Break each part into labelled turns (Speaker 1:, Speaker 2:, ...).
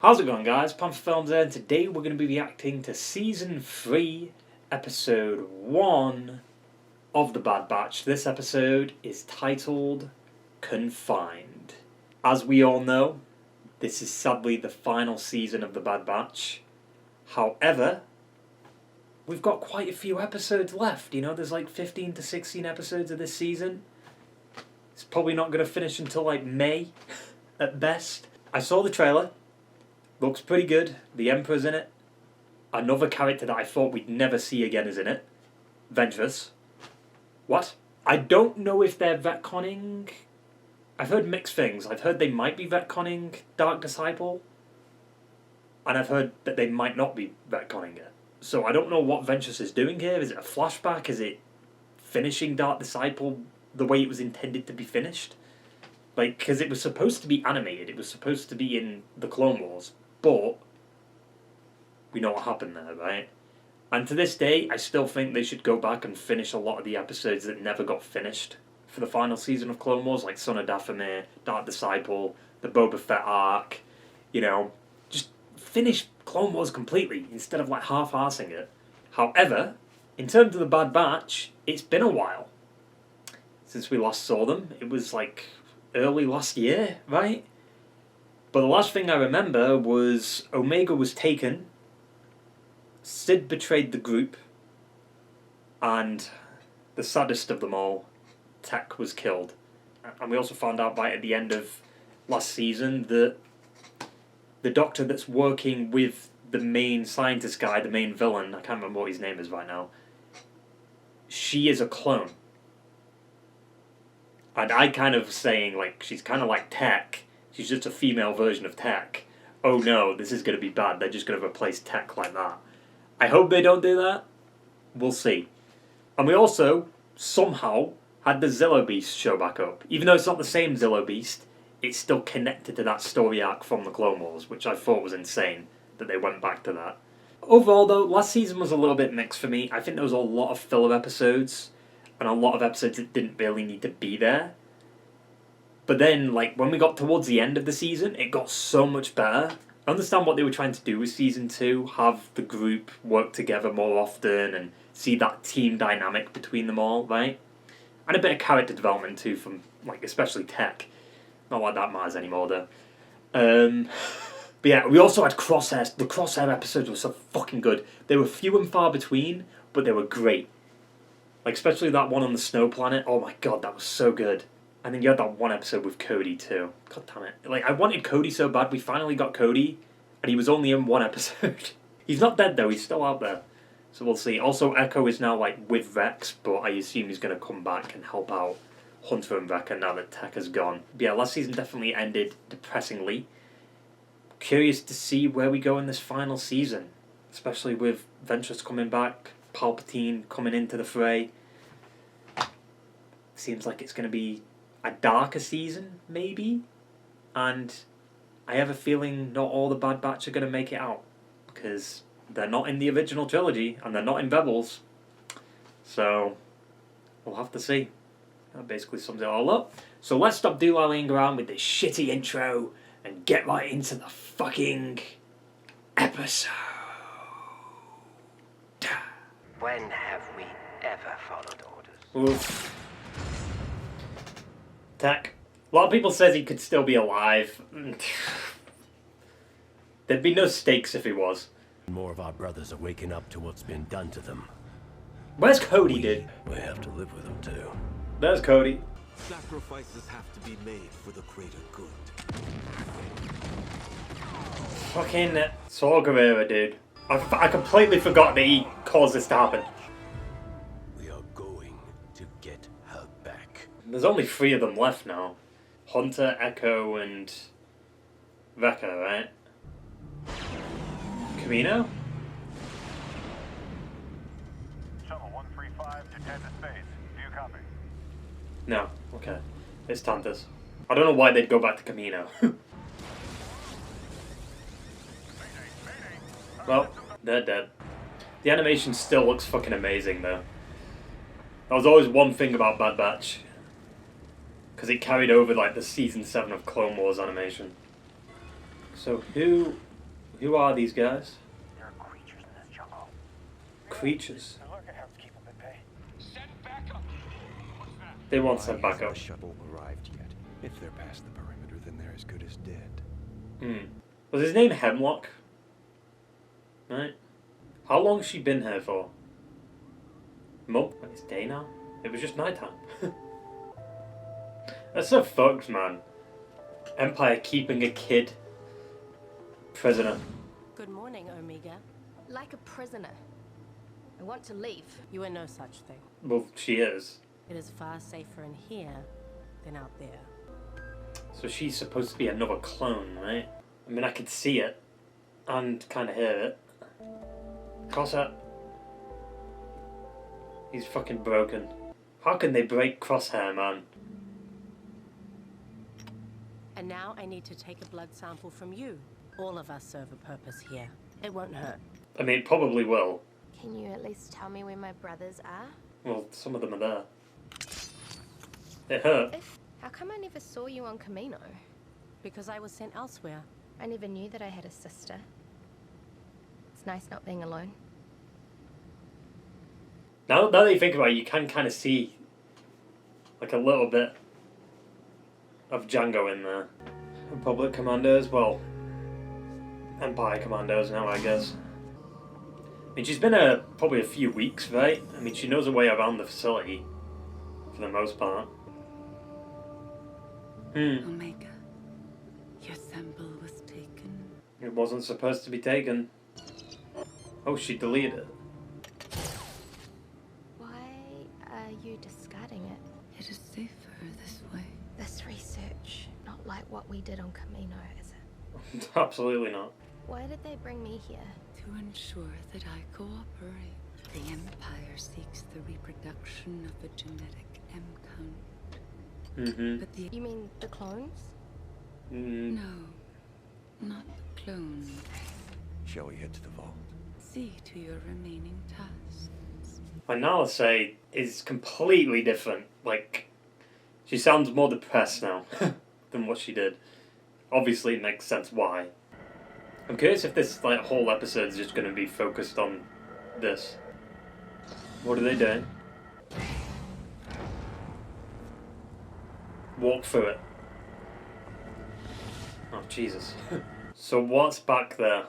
Speaker 1: How's it going, guys? Panther Films here, and today we're going to be reacting to Season 3, Episode 1 of The Bad Batch. This episode is titled Confined. As we all know, this is sadly the final season of The Bad Batch. However, we've got quite a few episodes left. You know, there's like 15 to 16 episodes of this season. It's probably not going to finish until like May, at best. I saw the trailer. Looks pretty good. The Emperor's in it. Another character that I thought we'd never see again is in it. Ventress. What? I don't know if they're retconning. I've heard mixed things. I've heard they might be retconning Dark Disciple. And I've heard that they might not be retconning it. So I don't know what Ventress is doing here. Is it a flashback? Is it finishing Dark Disciple the way it was intended to be finished? Like, because it was supposed to be animated. It was supposed to be in the Clone Wars. But we know what happened there, right? And to this day, I still think they should go back and finish a lot of the episodes that never got finished for the final season of Clone Wars, like Son of Dathomir, Dark Disciple, the Boba Fett arc. You know, just finish Clone Wars completely instead of like half-arsing it. However, in terms of the Bad Batch, it's been a while since we last saw them. It was like early last year, right? But the last thing I remember was Omega was taken, Sid betrayed the group, and the saddest of them all, Tech, was killed. And we also found out right at the end of last season that the doctor that's working with the main scientist guy, the main villain, I can't remember what his name is right now, she is a clone. And I kind of saying, like, she's kind of like Tech. She's just a female version of Tech. Oh no, this is going to be bad. They're just going to replace Tech like that. I hope they don't do that. We'll see. And we also, somehow, had the Zillo Beast show back up. Even though it's not the same Zillo Beast, it's still connected to that story arc from the Clone Wars, which I thought was insane that they went back to that. Overall, though, last season was a little bit mixed for me. I think there was a lot of filler episodes, and a lot of episodes that didn't really need to be there. But then, like, when we got towards the end of the season, it got so much better. I understand what they were trying to do with Season 2, have the group work together more often and see that team dynamic between them all, right? And a bit of character development too from, like, especially Tech. Not like that matters anymore, though. But yeah, we also had Crosshair. The Crosshair episodes were so fucking good. They were few and far between, but they were great. Like, especially that one on the snow planet. Oh my god, that was so good. And then you had that one episode with Cody too. God damn it. Like, I wanted Cody so bad. We finally got Cody, and he was only in one episode. He's not dead though, he's still out there. So we'll see. Also, Echo is now, like, with Rex, but I assume he's going to come back and help out Hunter and Wrecker now that Tech has gone. But yeah, last season definitely ended depressingly. Curious to see where we go in this final season. Especially with Ventress coming back, Palpatine coming into the fray. Seems like it's going to be a darker season, maybe? And I have a feeling not all the Bad Batch are going to make it out. Because they're not in the original trilogy, and they're not in Rebels. So, we'll have to see. That basically sums it all up. So let's stop doodling around with this shitty intro and get right into the fucking episode.
Speaker 2: When have we ever followed orders?
Speaker 1: Oof. Tech. A lot of people says he could still be alive. There'd be no stakes if he was.
Speaker 3: More of our brothers are waking up to what's been done to them.
Speaker 1: Where's Cody, dude?
Speaker 3: We have to live with them too.
Speaker 1: There's Cody.
Speaker 4: Sacrifices have to be made for the greater good.
Speaker 1: Fucking Saw Gerrera, dude. I completely forgot that he caused this to happen.
Speaker 3: We are going to get her back.
Speaker 1: There's only 3 of them left now. Hunter, Echo, and Wrecker, right? Camino?
Speaker 5: Shuttle 135 to Tantiss space. Do you copy?
Speaker 1: No. Okay. It's Tantiss. I don't know why they'd go back to Camino. Well, they're dead. The animation still looks fucking amazing, though. That was always one thing about Bad Batch. Because it carried over, like, the Season 7 of Clone Wars animation. So who Who are these guys?
Speaker 5: There are creatures in this jungle.
Speaker 1: Creatures.
Speaker 5: They're looking to keep them at bay. Send backup. What's that?
Speaker 1: They want some
Speaker 3: Why hasn't
Speaker 1: backup.
Speaker 3: the shuttle arrived yet? If they're past the perimeter, then they're as good as dead.
Speaker 1: Was his name Hemlock? Right. How long's she been here for? Month? It's day now? It was just nighttime. That's so fucked, man. Empire keeping a kid prisoner.
Speaker 6: Good morning, Omega.
Speaker 7: Like a prisoner. I want to leave.
Speaker 6: You are no such thing.
Speaker 1: Well, she is.
Speaker 6: It is far safer in here than out there.
Speaker 1: So she's supposed to be another clone, right? I mean, I could see it and kind of hear it. Crosshair. He's fucking broken. How can they break Crosshair, man?
Speaker 6: And now I need to take a blood sample from you. All of us serve a purpose here. It won't hurt.
Speaker 1: I mean, it probably will.
Speaker 7: Can you at least tell me where my brothers are?
Speaker 1: Well, some of them are there. It hurt.
Speaker 7: How come I never saw you on Camino?
Speaker 6: Because I was sent elsewhere.
Speaker 7: I never knew that I had a sister. It's nice not being alone.
Speaker 1: Now that you think about it, you can kind of see like a little bit of Django in there. Republic Commandos, well, Empire Commandos now, I guess. I mean, she's been here probably a few weeks, right? I mean, she knows her way around the facility, for the most part.
Speaker 8: Omega, your sample was taken.
Speaker 1: It wasn't supposed to be taken. Oh, she deleted it.
Speaker 7: Why are you discarding it?
Speaker 8: It is safer this way.
Speaker 7: This research, not like what we did on Camino, is it?
Speaker 1: Absolutely not.
Speaker 7: Why did they bring me here?
Speaker 8: To ensure that I cooperate, the Empire seeks the reproduction of a genetic M count. But the...
Speaker 7: You mean the clones?
Speaker 8: No, not the clone.
Speaker 3: Shall we head to the vault?
Speaker 8: See to your remaining tasks.
Speaker 1: My Nala say is completely different. Like, she sounds more depressed now than what she did. Obviously, it makes sense why. I'm curious if this like whole episode is just going to be focused on this. What are they doing? Walk through it. Oh, Jesus. So what's back there?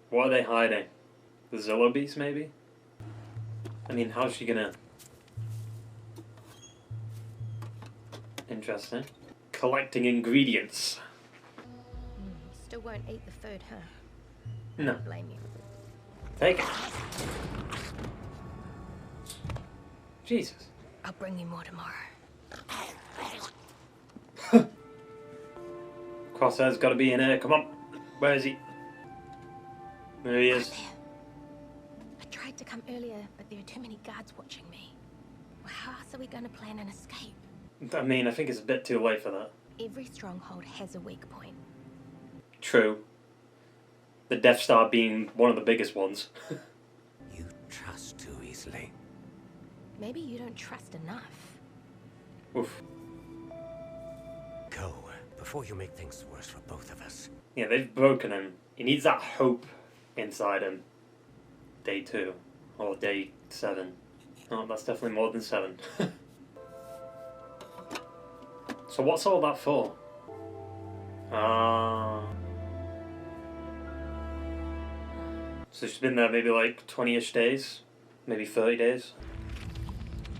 Speaker 1: What are they hiding? The Zillow beast, maybe? I mean, how's she gonna... Interesting. Collecting ingredients.
Speaker 7: You still won't eat the food, huh?
Speaker 1: No.
Speaker 7: I blame you.
Speaker 1: Take it. Jesus.
Speaker 7: I'll bring you more tomorrow.
Speaker 1: Crosshair's gotta be in here. Come on. Where is he? There he is.
Speaker 7: There. I tried to come earlier, but there are too many guards watching me. Well, how else are we going to plan an escape?
Speaker 1: I mean, I think it's a bit too late for that.
Speaker 7: Every stronghold has a weak point.
Speaker 1: True. The Death Star being one of the biggest ones.
Speaker 3: You trust too easily.
Speaker 7: Maybe you don't trust enough.
Speaker 1: Oof.
Speaker 3: Go, before you make things worse for both of us.
Speaker 1: Yeah, they've broken him. He needs that hope inside him. Day 2. Or day 7. Oh, that's definitely more than 7. So what's all that for? So she's been there maybe like 20-ish days? Maybe 30 days?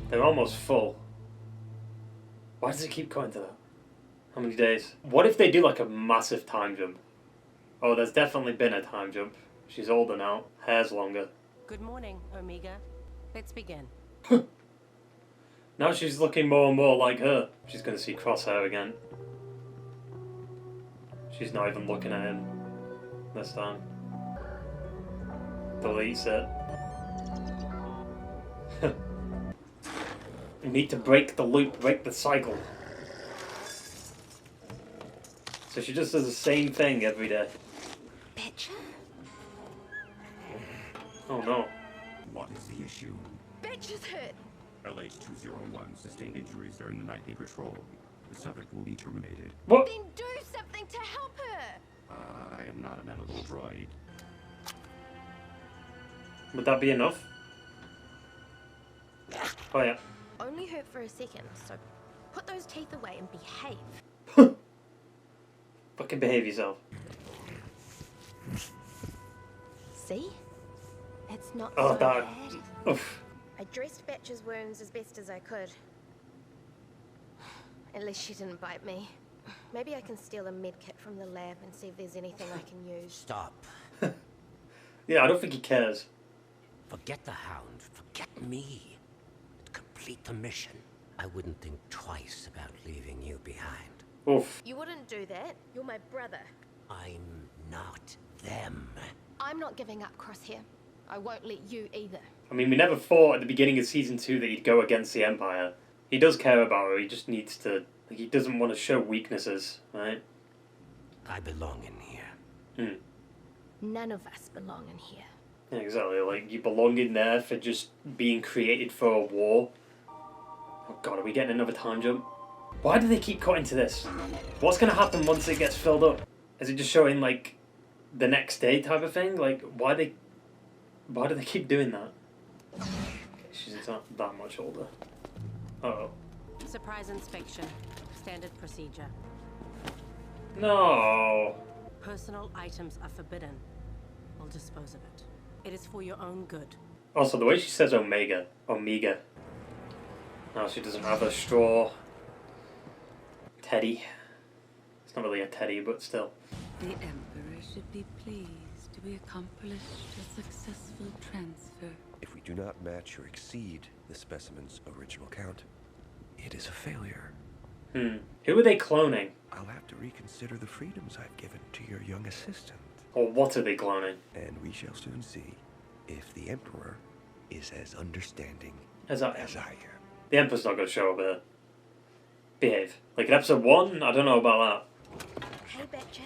Speaker 1: They're almost full. Why does it keep going to that? How many days? What if they do like a massive time jump? Oh, there's definitely been a time jump. She's older now. Hair's longer.
Speaker 6: Good morning, Omega. Let's begin.
Speaker 1: Now she's looking more and more like her. She's going to see Crosshair again. She's not even looking at him this time. Deletes it. You need to break the loop, break the cycle. So she just does the same thing every day.
Speaker 7: Bitch.
Speaker 1: Oh no.
Speaker 9: What is the issue?
Speaker 7: Bitch is hurt.
Speaker 9: LH-201 sustained injuries during the nightly patrol. The subject will be terminated.
Speaker 1: What?
Speaker 7: Then do something to help her.
Speaker 9: I am not a medical droid.
Speaker 1: Would that be enough? Oh yeah.
Speaker 7: Only hurt for a second, so put those teeth away and behave.
Speaker 1: Fucking behave yourself.
Speaker 7: See? It's not
Speaker 1: Oh,
Speaker 7: so
Speaker 1: that.
Speaker 7: bad.
Speaker 1: Oof.
Speaker 7: I dressed Batch's wounds as best as I could. At least she didn't bite me. Maybe I can steal a med kit from the lab and see if there's anything I can use.
Speaker 3: Stop.
Speaker 1: Yeah, I don't think he cares.
Speaker 3: Forget the Hound. Forget me. Complete the mission. I wouldn't think twice about leaving you behind.
Speaker 1: Oof.
Speaker 7: You wouldn't do that. You're my brother.
Speaker 3: I'm not them.
Speaker 7: I'm not giving up, Crosshair. I won't let you either.
Speaker 1: I mean, we never thought at the beginning of season 2 that he'd go against the Empire. He does care about her, he just needs to... Like, he doesn't want to show weaknesses, right?
Speaker 3: I belong in here.
Speaker 7: None of us belong in here.
Speaker 1: Yeah, exactly. Like, you belong in there for just being created for a war. Oh god, are we getting another time jump? Why do they keep cutting to this? What's going to happen once it gets filled up? Is it just showing, like, the next day type of thing? Like, why do they keep doing that? She's not that much older. Uh-oh.
Speaker 6: Surprise inspection. Standard procedure.
Speaker 1: No.
Speaker 6: Personal items are forbidden. We'll dispose of it. It is for your own good.
Speaker 1: Also, the way she says Omega. Omega. No, she doesn't have a straw teddy. It's not really a teddy, but still.
Speaker 8: The Emperor should be pleased to be accomplished a successful transfer.
Speaker 10: If we do not match or exceed the specimen's original count, it is a failure.
Speaker 1: Who are they cloning?
Speaker 10: I'll have to reconsider the freedoms I've given to your young assistant.
Speaker 1: Or what are they cloning?
Speaker 10: And we shall soon see if the Emperor is as understanding
Speaker 1: As I
Speaker 10: am.
Speaker 1: The Emperor's not going to show up here. Behave. Like in episode 1, I don't know about that.
Speaker 7: Hey, Batcher.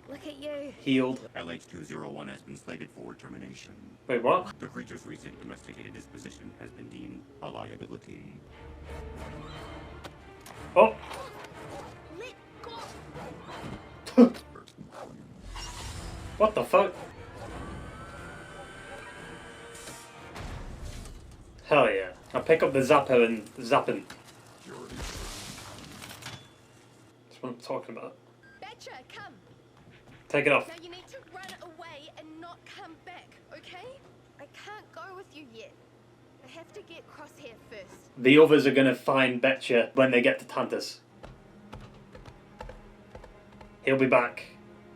Speaker 7: Look at you.
Speaker 1: Healed.
Speaker 9: LH-201 has been slated for termination.
Speaker 1: Wait, what?
Speaker 9: The creature's recent domesticated disposition has been deemed a liability.
Speaker 1: Oh!
Speaker 7: Let go.
Speaker 1: What the fuck? Hell yeah. I'll pick up the zapper and zap him. That's what I'm talking about.
Speaker 7: Batcher, come.
Speaker 1: Take it off.
Speaker 7: Now you need to run away and not come back, okay? I can't go with you yet. I have to get Crosshair first.
Speaker 1: The others are gonna find Betcha when they get to Tantiss. He'll be back.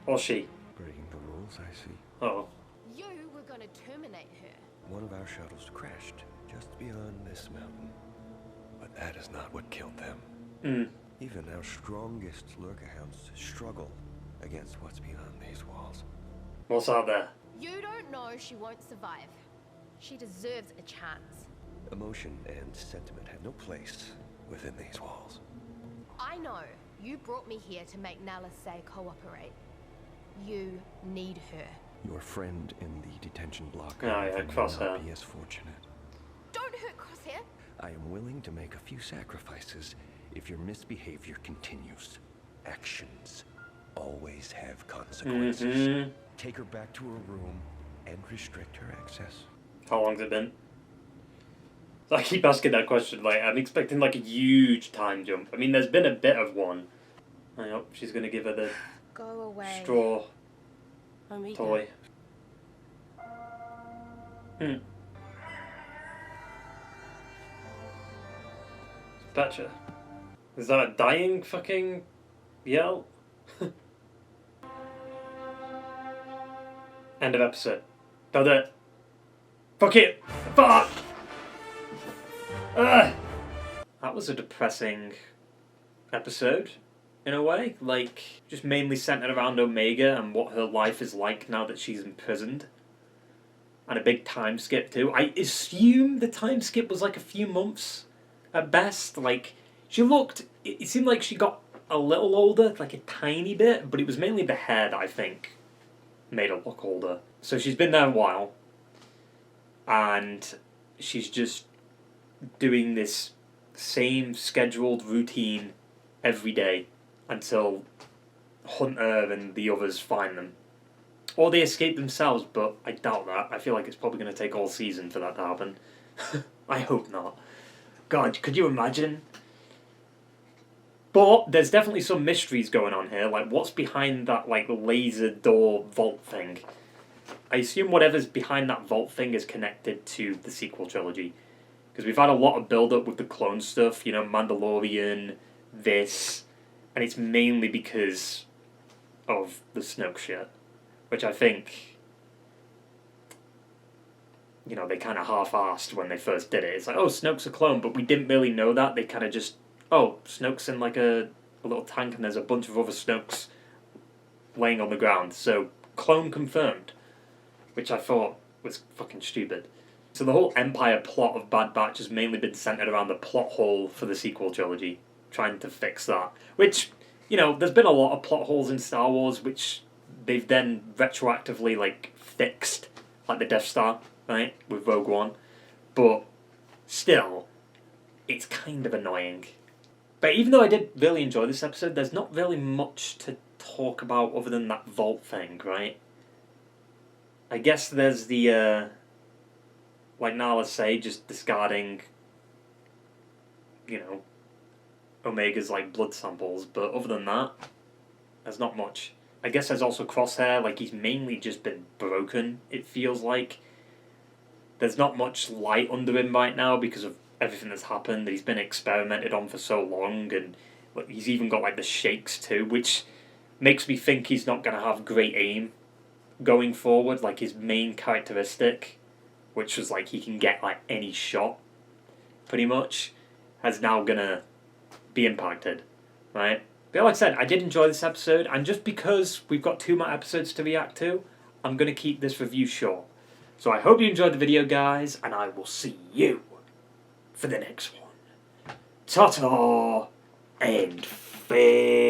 Speaker 1: Or she.
Speaker 10: Breaking the rules, I see.
Speaker 1: Oh.
Speaker 7: You were gonna terminate her.
Speaker 10: One of our shuttles crashed just beyond this mountain. But that is not what killed them. Even our strongest lurkerhounds struggle against what's beyond these walls.
Speaker 1: What's out there?
Speaker 7: You don't know she won't survive. She deserves a chance.
Speaker 10: Emotion and sentiment have no place within these walls.
Speaker 7: I know. You brought me here to make Nala say cooperate. You need her.
Speaker 10: Your friend in the detention block
Speaker 1: Oh, yeah,
Speaker 10: may
Speaker 1: Crosshair.
Speaker 10: not be as fortunate.
Speaker 7: Don't hurt Crosshair.
Speaker 10: I am willing to make a few sacrifices if your misbehavior continues. Actions always have consequences. Take her back to her room and restrict her access.
Speaker 1: How long's it been? I keep asking that question, like, I'm expecting like a huge time jump. I mean, there's been a bit of one. I hope she's gonna give her the
Speaker 7: Go away.
Speaker 1: straw
Speaker 6: Omega.
Speaker 1: toy. Betcha. Is that a dying fucking yell? End of episode. Got it. Fuck it! Fuck! That was a depressing episode, in a way. Like, just mainly centered around Omega and what her life is like now that she's imprisoned. And a big time skip too. I assume the time skip was like a few months at best. Like, she looked... It seemed like she got a little older, like a tiny bit, but it was mainly the hair that I think made her look older. So she's been there a while. And she's just doing this same scheduled routine every day until Hunter and the others find them. Or they escape themselves, but I doubt that. I feel like it's probably going to take all season for that to happen. I hope not. God, could you imagine? But there's definitely some mysteries going on here. Like, what's behind that, like, laser door vault thing? I assume whatever's behind that vault thing is connected to the sequel trilogy. Because we've had a lot of build-up with the clone stuff, you know, Mandalorian, this, and it's mainly because of the Snoke shit. Which I think, you know, they kind of half-assed when they first did it. It's like, oh, Snoke's a clone, but we didn't really know that. They kind of just, oh, Snoke's in like a little tank and there's a bunch of other Snokes laying on the ground. So, clone confirmed. Which I thought was fucking stupid. So the whole Empire plot of Bad Batch has mainly been centered around the plot hole for the sequel trilogy. Trying to fix that. Which, you know, there's been a lot of plot holes in Star Wars which they've then retroactively, like, fixed. Like the Death Star, right? With Rogue One. But still, it's kind of annoying. But even though I did really enjoy this episode, there's not really much to talk about other than that vault thing, right? I guess there's the, like Nala say, just discarding, you know, Omega's, like, blood samples. But other than that, there's not much. I guess there's also Crosshair, like, he's mainly just been broken, it feels like. There's not much light under him right now because of everything that's happened. He's been experimented on for so long, and he's even got, like, the shakes too, which makes me think he's not going to have great aim going forward. Like, his main characteristic, which was, like, he can get, like, any shot, pretty much, is now going to be impacted, right? But like I said, I did enjoy this episode, and just because we've got 2 more episodes to react to, I'm going to keep this review short. So I hope you enjoyed the video, guys, and I will see you for the next one. Ta-ta, and farewell.